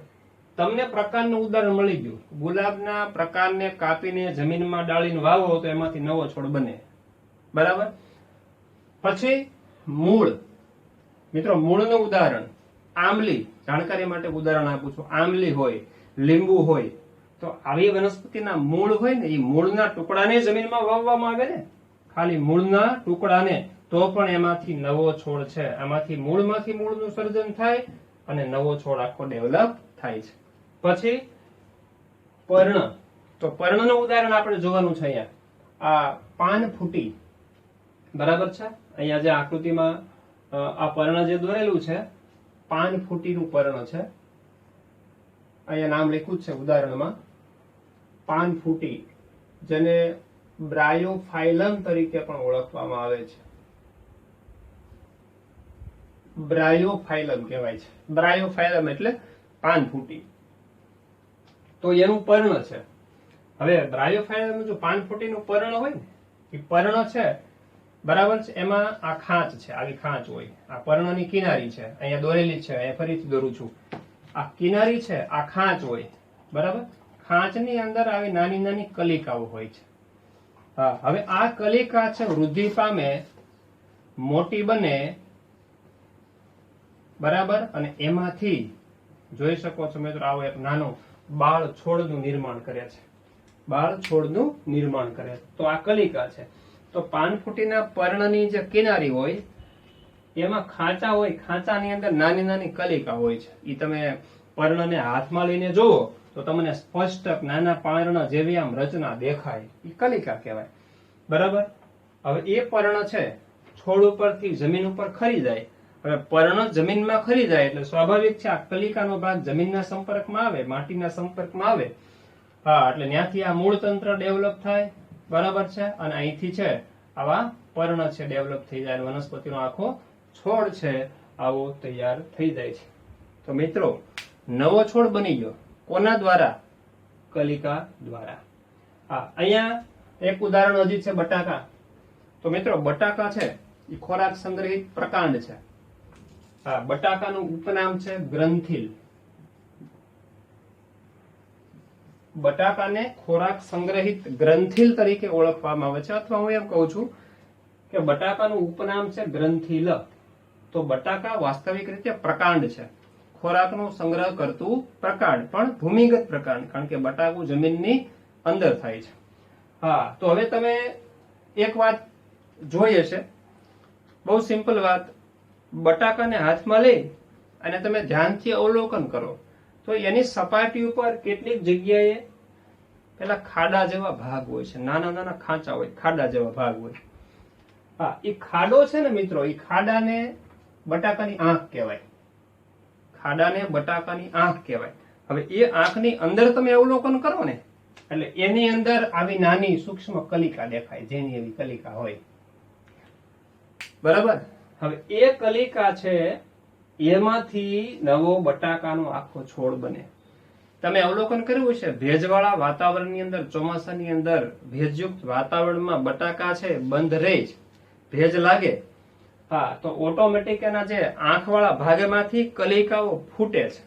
તમને પ્રકાંડનું ઉદાહરણ મળી ગયું. ગુલાબના પ્રકાંડને કાપીને જમીનમાં ડાળીને વાવો તો એમાંથી નવો છોડ બને. બરાબર. પછી મૂળ. મિત્રો, મૂળનું ઉદાહરણ આંબલી, જાણકારી માટે ઉદાહરણ આપું છું. આંબલી હોય, લીંબુ હોય, તો આવી વનસ્પતિના મૂળ હોય ને, એ મૂળના ટુકડાને જમીનમાં વાવવામાં આવે ને, ખાલી મૂળના ટુકડાને, તો પણ એમાંથી નવો છોડ છે. આમાંથી મૂળનું સર્જન થાય અને નવો છોડ આખો ડેવલપ થાય છે. પછી પર્ણ. તો પર્ણનું ઉદાહરણ આપણે જોવાનું છે અહીંયા. આ પાન ફૂટી, બરાબર છે. અહીંયા જે આકૃતિમાં આ પર્ણ જે દોરેલું છે, પાન ફૂટીનું પર્ણ છે. અહીંયા નામ લખ્યું છે ઉદાહરણમાં, પાન ફૂટી, જેને બ્રાયોફાઇલમ તરીકે પણ ઓળખવામાં આવે છે. બ્રાયોફાઇલમ કહેવાય છે. બ્રાયોફાઇલમ એટલે પાન ફૂટી. તો એનું પર્ણ છે. હવે બ્રાયોફાઇલમ જો પાન ફૂટીનું પર્ણ હોય ને, એ પર્ણ છે બરાબર છે, એમાં આ ખાંચ છે, આવી ખાંચ હોય. આ પર્ણની કિનારી છે, અહીંયા દોરેલી છે, અહીંયા ફરીથી દોરું છું. આ કિનારી છે, આ ખાંચ હોય. બરાબર. ખાંચની અંદર આવી નાની નાની કલિકાઓ હોય છે. હા, હવે આ કલિકા છે વૃદ્ધિ પામે, મોટી બને, બરાબર, અને એમાંથી જોઈ શકો છો મિત્રો, આવો એક નાનો બાળ છોડનું નિર્માણ કરે છે. બાળ છોડનું નિર્માણ કરે છે. તો આ કલિકા છે. તો પાનફૂટીના પર્ણની જે કિનારી હોય એમાં ખાંચા હોય, ખાંચાની અંદર નાની નાની કલિકા હોય છે. એ તમે પર્ણને હાથમાં લઈને જુઓ તો તમને સ્પષ્ટ નાના પર્ણ જેવી આમ રચના દેખાય, એ કલિકા કહેવાય. બરાબર. હવે એ પર્ણ છે છોડ ઉપરથી જમીન ઉપર ખરી જાય. હવે પર્ણ જમીનમાં ખરી જાય એટલે સ્વાભાવિક છે આ કલિકાનો ભાગ જમીનના સંપર્કમાં આવે, માટીના સંપર્કમાં આવે. હા, એટલે ત્યાંથી આ મૂળ તંત્ર ડેવલપ થાય. બરાબર છે. અને અહીંથી છે આવા પર્ણ છે ડેવલપ થઈ જાય, વનસ્પતિનો આખો છોડ છે આવો તૈયાર થઈ જાય છે. તો મિત્રો, નવો છોડ બની ગયો કોના દ્વારા? કલિકા દ્વારા. હા, અહીંયા એક ઉદાહરણ હજી છે, બટાકા. તો મિત્રો, બટાકા છે એ ખોરાક સંગ્રહિત પ્રકાંડ છે. હા, બટાકાનું ઉપનામ છે ગ્રંથિલ. બટાકાને ખોરાક સંગ્રહિત ગ્રંથિલ તરીકે ઓળખવામાં આવે છે, અથવા હું એમ કહું છું કે બટાકાનું ઉપનામ છે ગ્રંથિલ. તો બટાકા વાસ્તવિક રીતે પ્રકાંડ છે, ખોરાકનો સંગ્રહ કરતું પ્રકાંડ, પણ ભૂમિગત પ્રકાંડ, કારણ કે બટાકું જમીનની અંદર થાય છે. હા, તો હવે તમે એક વાત જોઈ હશે, બહુ સિમ્પલ વાત. બટાકાને હાથમાં લઈ અને તમે ધ્યાનથી અવલોકન કરો તો એની સપાટી ઉપર કેટલીક જગ્યાએ પેલા ખાડા જેવા ભાગ હોય છે, નાના નાના ખાંચા હોય, ખાડા જેવા ભાગ હોય. હા, એ ખાડો છે ને મિત્રો, એ ખાડાને બટાકાની આંખ કહેવાય. ખાડાને બટાકાની આંખ કહેવાય. હવે એ આંખની અંદર તમે અવલોકન કરો ને એટલે એની અંદર આવી નાની સૂક્ષ્મ કલિકા દેખાય, જેની એવી કલિકા હોય. બરાબર. હવે એ કલિકા છે એમાંથી નવો બટાકાનો આખો છોડ બને. તમે અવલોકન કર્યું છે, ભેજવાળા વાતાવરણની અંદર, ચોમાસાની અંદર ભેજયુક્ત વાતાવરણમાં બટાકા છે બંધ રહે છે, ભેજ લાગે, હા, તો ઓટોમેટિક એના જે આંખવાળા ભાગમાંથી કલિકાઓ ફૂટે છે,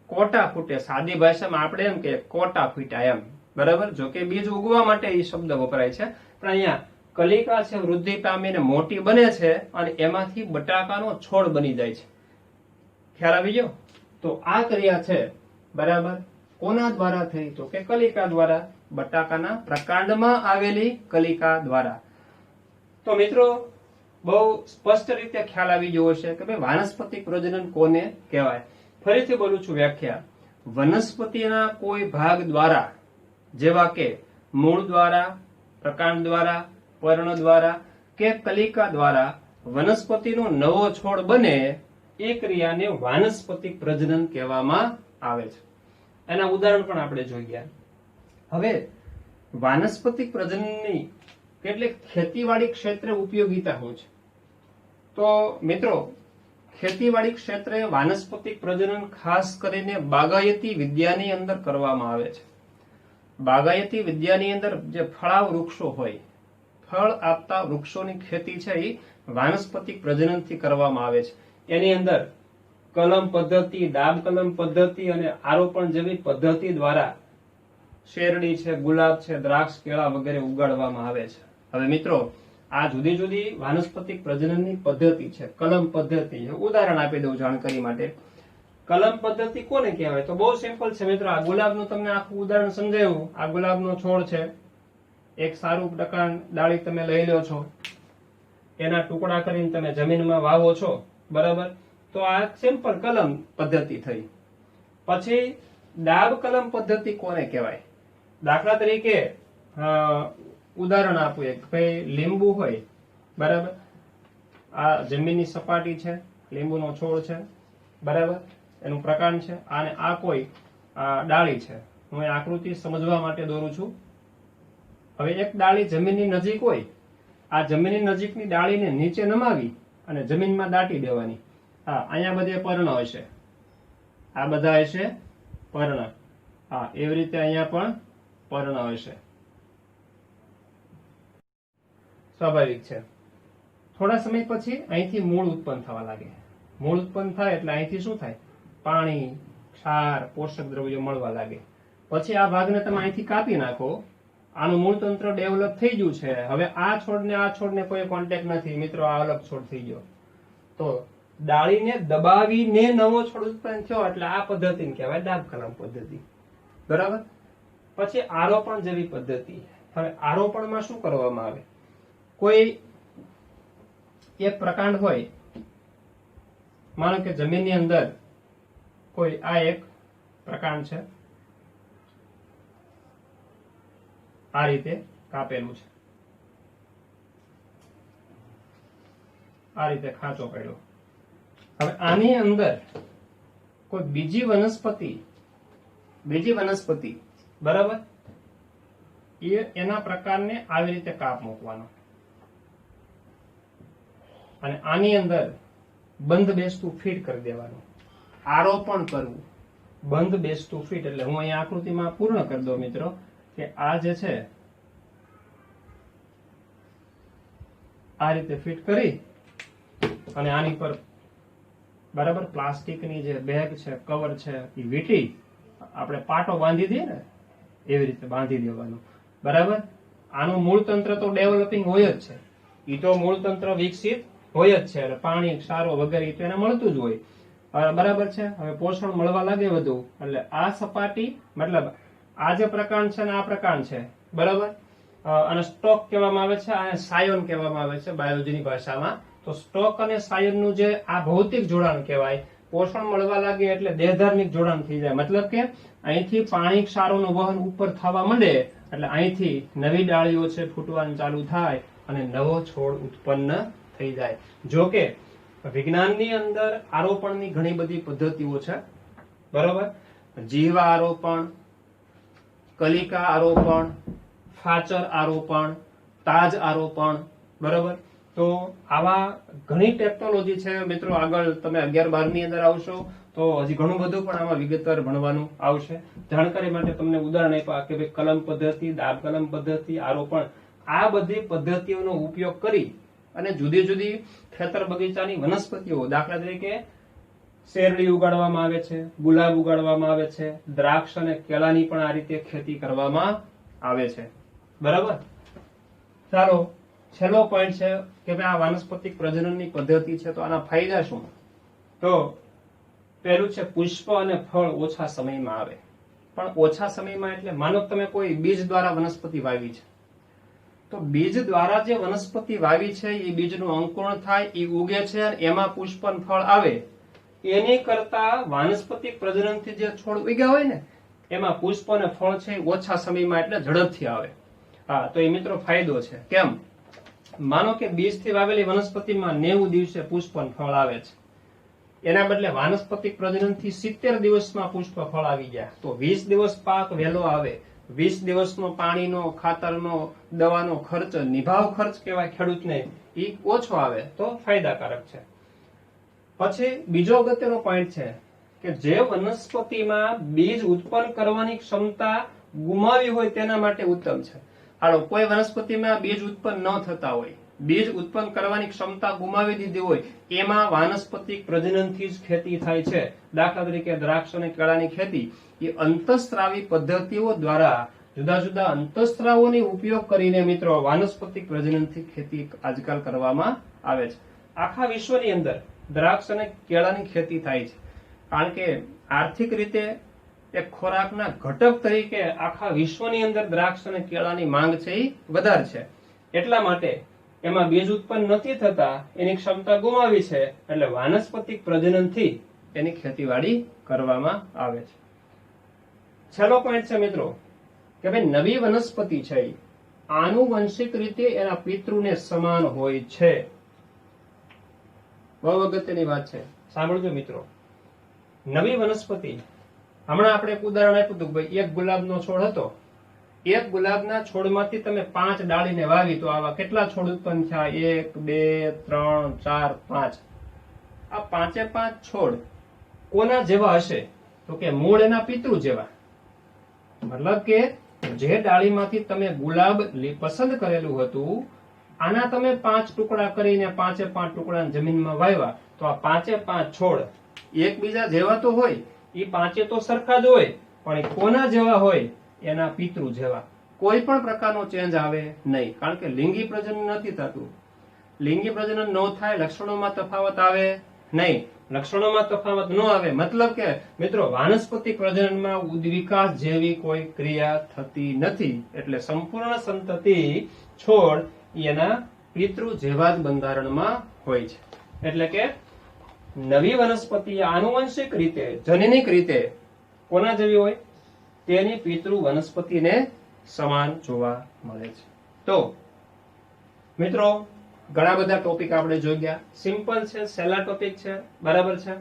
કોટા ફૂટે. સાદી ભાષામાં આપણે એમ કે કોટા ફૂટ્યા એમ. બરાબર. જો કે બીજ ઉગવા માટે એ શબ્દ વપરાય છે, પણ અહીંયા કલિકા છે વૃદ્ધિ પામીને મોટી બને છે અને એમાંથી બટાકાનો છોડ બની જાય છે. ખ્યાલ આવી ગયો? તો આ ક્રિયા છે, બરાબર, કોના દ્વારા થઈ? તો કે કલિકા દ્વારા, બટાકાના પ્રકાંડમાં આવેલી કલિકા દ્વારા. તો મિત્રો બહુ સ્પષ્ટ રીતે ખ્યાલ આવી ગયો છે કે ભાઈ વાનસ્પતિક પ્રજનન કોને કહેવાય. ફરીથી બોલું છું વ્યાખ્યા. વનસ્પતિના કોઈ ભાગ દ્વારા, જેવા કે મૂળ દ્વારા, પ્રકાંડ દ્વારા, પર્ણ દ્વારા કે કલિકા દ્વારા વનસ્પતિનો નવો છોડ બને, એ ક્રિયાને વાનસ્પતિક પ્રજનન કહેવામાં આવે છે. એના ઉદાહરણ પણ આપણે જોઈ ગયા. હવે વાનસ્પતિક પ્રજનનની કેટલીક ખેતીવાડી ક્ષેત્રે ઉપયોગિતા હોય છે. તો મિત્રો, ખેતીવાડી ક્ષેત્રે વાનસ્પતિક પ્રજનન ખાસ કરીને બાગાયતી વિદ્યાની અંદર કરવામાં આવે છે. બાગાયતી વિદ્યાની અંદર જે ફળાવ વૃક્ષો હોય, ફળ આપતા વૃક્ષોની ખેતી છે એ વાનસ્પતિક પ્રજનનથી કરવામાં આવે છે. એની અંદર કલમ પદ્ધતિ, ડાબ કલમ પદ્ધતિ અને આરોપણ જેવી પદ્ધતિ દ્વારા શેરડી છે, ગુલાબ છે, દ્રાક્ષ, કેળા વગેરે ઉગાડવામાં આવે છે. હવે મિત્રો, આ જુદી જુદી વાનસ્પતિક પ્રજનનની પદ્ધતિ છે, કલમ પદ્ધતિ. ઉદાહરણ આપી દઉં જાણકારી માટે. કલમ પદ્ધતિ કોને કહેવાય? તો બહુ સિમ્પલ છે મિત્રો. આ ગુલાબનું તમને આખું ઉદાહરણ સમજાવ્યું. આ ગુલાબનો છોડ છે, એક સારું પ્રકાંડ ડાળી તમે લઈ લો છો, એના ટુકડા કરીને તમે જમીનમાં વાવો છો, બરાબર. તો આ સિમ્પલ કલમ પદ્ધતિ થઈ. પછી ડાબ કલમ પદ્ધતિ કોને કહેવાય? દાખલા તરીકે ઉદાહરણ આપું એક, ભાઈ લીંબુ હોય, બરાબર, આ જમીનની સપાટી છે, લીંબુનો છોડ છે, બરાબર, એનું પ્રકાંડ છે, અને આ કોઈ ડાળી છે. હું એ આકૃતિ સમજવા માટે દોરું છું. હવે એક ડાળી જમીનની નજીક હોય, આ જમીનની નજીકની ડાળીને નીચે નમાવી અને જમીનમાં દાટી દેવાની. હા, અહીંયા બધે પર્ણ હશે, આ બધા હશે પર્ણ. હા, એવી રીતે અહીંયા પણ પર્ણ હશે. સ્વાભાવિક છે. થોડા સમય પછી અહીંથી મૂળ ઉત્પન્ન થવા લાગે. મૂળ ઉત્પન્ન થાય એટલે અહીંથી શું થાય? પાણી, ક્ષાર, પોષક દ્રવ્યો મળવા લાગે. પછી આ ભાગને તમે અહીંથી કાપી નાખો. આનું મૂળ તંત્ર ડેવલપ થઈ ગયું છે. હવે આ છોડને કોઈ કોન્ટેક્ટ નથી મિત્રો, આ અલગ છોડ થઈ ગયો. તો ડાળીને દબાવીને નવો છોડ ઉત્પન્ન થયો એટલે આ પદ્ધતિને કહેવાય ડાબ કલમ પદ્ધતિ. બરાબર. પછી આરોપણ જેવી પદ્ધતિ. હવે આરોપણમાં શું કરવામાં આવે? કોઈ એક પ્રકાંડ હોય, માનો કે જમીનની અંદર કોઈ આ એક પ્રકાંડ છે, આ રીતે કાપેલું છે, આ રીતે ખાંચો પડ્યો. હવે આની અંદર કોઈ બીજી વનસ્પતિ, બરાબર, એના પ્રકારને આવી રીતે કાપ મૂકવાનો અને આની અંદર બંધ બેસતું ફીટ કરી દેવાનું. આરોપણ કરવું, બંધ બેસતું ફીટ. એટલે હું અહીંયા આકૃતિમાં પૂર્ણ કરી દઉં મિત્રો કે આ જે છે આ રીતે ફિટ કરી અને આની પર બરાબર પ્લાસ્ટિકની જે બેગ છે, કવર છે, એ વીટી આપણે પાટો બાંધી દઈએ ને એવી રીતે બાંધી દેવાનું. બરાબર. આનું મૂળ તંત્ર તો ડેવલપિંગ હોય જ છે, એ તો મૂળ તંત્ર વિકસિત હોય જ છે. એટલે પાણી, ક્ષારો વગેરે તો એને મળતું જ હોય. બરાબર છે. હવે પોષણ મળવા લાગે વધુ એટલે આ સપાટી, મતલબ આ જે પ્રકાંડ છે ને આ પ્રકાંડ છે, બરાબર, અને સ્ટોક કહેવામાં આવે છે અને સાયોન કહેવામાં આવે છે બાયોલોજીની ભાષામાં. તો સ્ટોક અને સાયોનનું જે આ ભૌતિક જોડાણ કહેવાય, પોષણ મળવા લાગે એટલે દેહધાર્મિક જોડાણ થઈ જાય. મતલબ કે અહીંથી પાણી ક્ષારોનું વહન ઉપર થવા માંડે એટલે અહીંથી નવી ડાળીઓ છે ફૂટવાનું ચાલુ થાય અને નવો છોડ ઉત્પન્ન થઈ જાય. જો કે વિજ્ઞાનની અંદર આરોપણની ઘણી બધી પદ્ધતિઓ છે, બરોબર. જીવા આરોપણ, કલિકા આરોપણ, ફાચર આરોપણ, તાજ આરોપણ, બરોબર. તો આવા ઘણી ટેકનોલોજી છે મિત્રો. આગળ તમે 11-12 ની અંદર આવશો તો હજી ઘણું બધું પણ આમાં વિગતવાર ભણવાનું આવશે. જાણકારી માટે તમને ઉદાહરણ આપ્યા કે ભાઈ કલમ પદ્ધતિ, દાબ કલમ પદ્ધતિ, આરોપણ, આ બધી પદ્ધતિઓનો ઉપયોગ કરી અને જુદી જુદી ખેતર બગીચાની વનસ્પતિઓ, દાખલા તરીકે શેરડી ઉગાડવામાં આવે છે, ગુલાબ ઉગાડવામાં આવે છે, દ્રાક્ષ અને કેળાની પણ આ રીતે ખેતી કરવામાં આવે છે, બરાબર. ચાલો, છેલ્લો પોઈન્ટ છે કે ભાઈ આ વાનસ્પતિક પ્રજનનની પદ્ધતિ છે તો આના ફાયદા શું? તો પહેલું છે પુષ્પ અને ફળ ઓછા સમયમાં આવે. પણ ઓછા સમયમાં એટલે માનો તમે કોઈ બીજ દ્વારા વનસ્પતિ વાવી છે, તો બીજ દ્વારા જે વનસ્પતિ વાવી છે એ બીજનું અંકુરણ થાય, એ ઉગે છે અને એમાં પુષ્પ અને ફળ આવે, એની કરતા વાનસ્પતિક પ્રજનનથી જે છોડ ઉગ્યા હોય ને એમાં પુષ્પ અને ફળ છે ઓછા સમયમાં એટલે ઝડપથી આવે. હા, તો એ મિત્રો ફાયદો છે. કેમ? માનો કે બીજથી વાવેલી વનસ્પતિમાં 90 દિવસે પુષ્પ અને ફળ આવે છે, એના બદલે વાનસ્પતિક પ્રજનનથી 70 દિવસમાં પુષ્પ ફળ આવી ગયા, તો 20 દિવસ પાક વહેલો આવે. 20 દિવસનો પાણીનો, ખાતરનો, દવાનો ખર્ચ, નિભાવ ખર્ચ કહેવાય ખેડૂતને, એ ઓછો આવે, તો ફાયદાકારક છે. પછી બીજો અગત્યનો પોઈન્ટ છે કે જે વનસ્પતિમાં બીજ ઉત્પન્ન કરવાની ક્ષમતા ગુમાવી હોય તેના માટે ઉત્તમ છે. હાલો, કોઈ વનસ્પતિમાં બીજ ઉત્પન્ન ન થતા હોય, બીજ ઉત્પન્ન કરવાની ક્ષમતા ગુમાવી દીધી હોય, એમાં વાનસ્પતિક પ્રજનનથી જ ખેતી થાય છે. દાખલા તરીકે દ્રાક્ષ અને કેળાની ખેતી એ અંતઃસ્ત્રાવી પદ્ધતિઓ દ્વારા જુદા જુદા અંતઃસ્ત્રાવોનો ઉપયોગ કરીને મિત્રો વાનસ્પતિક પ્રજનનથી ખેતી આજકાલ કરવામાં આવે છે. આખા વિશ્વની અંદર દ્રાક્ષ અને કેળાની ખેતી થાય છે કારણ કે આર્થિક રીતે એક ખોરાકના ઘટક તરીકે આખા વિશ્વની અંદર દ્રાક્ષ અને કેળાની માંગ છે એ વધારે છે. એટલા માટે એમાં બીજ ઉત્પન્ન નથી થતા, એની ક્ષમતા ગુમાવી છે, એટલે વાનસ્પતિક પ્રજનનથી એની ખેતીવાડી કરવામાં આવે છે. છેલ્લો પોઈન્ટ છે મિત્રો કે ભાઈ નવી વનસ્પતિ છે આનુવંશિક રીતે એના પિતૃને સમાન હોય છે. બહુ અગત્યની વાત છે, સાંભળજો મિત્રો. નવી વનસ્પતિ, હમણાં આપણે એક ઉદાહરણ આપ્યું હતું, ભાઈ એક ગુલાબનો છોડ હતો, એક ગુલાબના છોડમાંથી તમે 5 ડાળીને વાવી તો આવા કેટલા છોડ ઉત્પન્ન થયા? 1, 2, 3, 4, 5. આ 5 છોડ કોના જેવા હશે? તો કે મૂળ એના પિતૃ જેવા. મતલબ કે જે ડાળીમાંથી તમે ગુલાબ પસંદ કરેલું હતું, આના તમે 5 ટુકડા કરીને 5 ટુકડા જમીનમાં વાવ્યા તો આ 5 છોડ એકબીજા જેવા તો હોય, એ 5 તો સરખા જ હોય, પણ એ કોના જેવા હોય? એના પિતૃ જેવા. કોઈ પણ પ્રકારનો ચેન્જ આવે નહીં, કારણ કે લિંગી પ્રજનન નથી થતું. લિંગી પ્રજનન ન થાય, લક્ષણોમાં તફાવત આવે નહીં. લક્ષણોમાં તફાવત ન આવે મતલબ કે મિત્રો વાનસ્પતિક પ્રજનનમાં ઉદ્વિકાસ જેવી કોઈ ક્રિયા થતી નથી, એટલે સંપૂર્ણ સંતતિ છોડ એના પિતૃ જેવા જ બંધારણમાં હોય છે. એટલે કે નવી વનસ્પતિ આનુવંશિક રીતે, જનનિક રીતે કોના જેવી હોય? તેની પિતૃ વનસ્પતિને સમાન જોવા મળે છે. તો મિત્રો ઘણા બધા ટોપિક આપણે જોઈ ગયા. સિમ્પલ છે, સહેલા ટોપિક છે, બરાબર છે.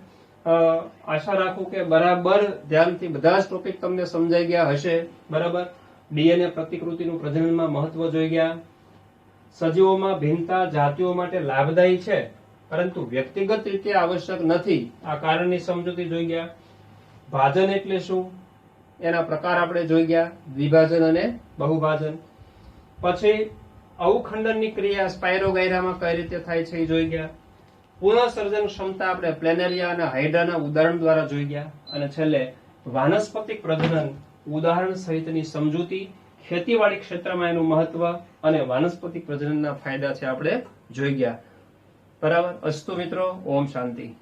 આશા રાખું કે બરાબર ધ્યાનથી બધા જ ટોપિક તમને સમજાઈ ગયા હશે, બરાબર. ડીએનએ પ્રતિકૃતિનું પ્રજનનમાં મહત્વ જોઈ ગયા. સજીવોમાં ભિન્નતા જાતિઓ માટે લાભદાયી છે પરંતુ વ્યક્તિગત રીતે આવશ્યક નથી, આ કારણની સમજૂતી જોઈ ગયા. ભાજન એટલે શું? એના પ્રકાર આપણે જોઈ ગયા, દ્વિભાજન અને બહુભાજન. પછી અવખંડનની ક્રિયા સ્પાયરોગાયરામાં કઈ રીતે થાય છે એ જોઈ ગયા. પુનઃસર્જન ક્ષમતા આપણે પ્લેનેરિયા અને હાઇડ્રાના ઉદાહરણ દ્વારા જોઈ ગયા. અને છેલ્લે વાનસ્પતિક પ્રજનન ઉદાહરણ સહિતની સમજૂતી, ખેતીવાડી ક્ષેત્રમાં એનું મહત્વ અને વાનસ્પતિક પ્રજનનના ફાયદા છે આપણે જોઈ ગયા, બરાબર. અસ્તુ મિત્રો, ઓમ શાંતિ.